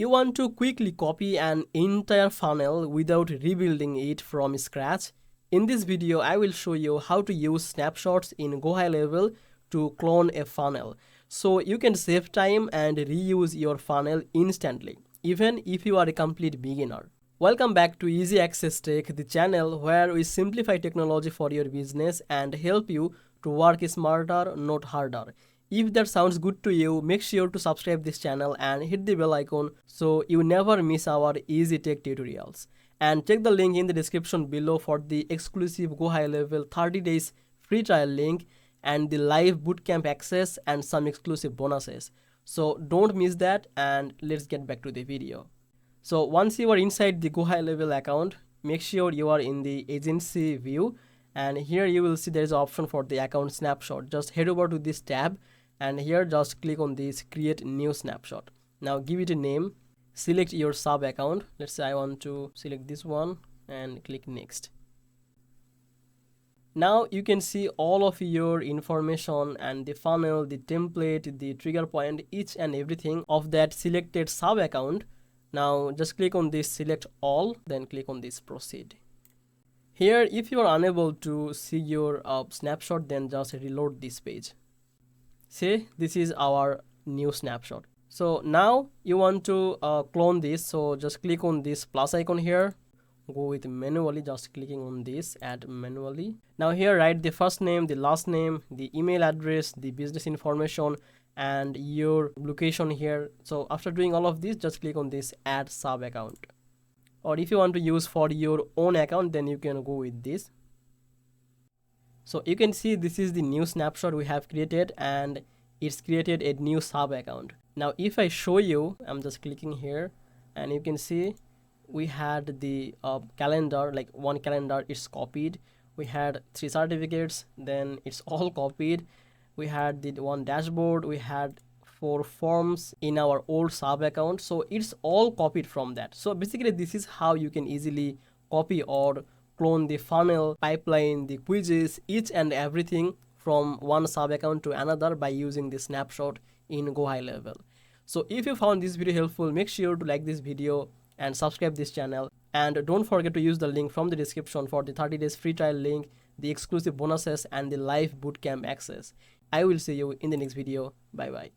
You want to quickly copy an entire funnel without rebuilding it from scratch. In this video, I will show you how to use snapshots in GoHighLevel to clone a funnel. So you can save time and reuse your funnel instantly, even if you are a complete beginner. Welcome back to Easy Access Tech, the channel where we simplify technology for your business and help you to work smarter, not harder. If that sounds good to you, make sure to subscribe this channel and hit the bell icon so you never miss our easy tech tutorials. And check the link in the description below for the exclusive GoHighLevel 30 days free trial link and the live bootcamp access and some exclusive bonuses. So don't miss that, and let's get back to the video. So once you are inside the GoHighLevel account, make sure you are in the agency view, and here you will see there is an option for the account snapshot. Just head over to this tab and here just click on this create new snapshot. Now give it a name, select your sub account. Let's say I want to select this one and click next. Now you can see all of your information and the funnel, the template, the trigger point, each and everything of that selected sub account. Now just click on this select all, then click on this proceed. Here if you are unable to see your snapshot, then just reload this page. See, this is our new snapshot. So now you want to clone this, so just click on this plus icon here, go with manually, just clicking on this add manually. Now here write the first name, the last name, the email address, the business information and your location here. So after doing all of this, just click on this add sub account, or if you want to use for your own account, then you can go with this. So you can see this is the new snapshot we have created, and it's created a new sub account. Now if I show you, I'm just clicking here and you can see we had the calendar, like one calendar is copied. We had 3 certificates, then it's all copied. We had the one dashboard, we had 4 forms in our old sub account, so it's all copied from that. So basically this is how you can easily copy or clone the funnel, pipeline, the quizzes, each and everything from one sub account to another by using the snapshot in GoHighLevel. So if you found this video helpful, make sure to like this video and subscribe this channel, and don't forget to use the link from the description for the 30 days free trial link, the exclusive bonuses and the live bootcamp access. I will see you in the next video. Bye bye.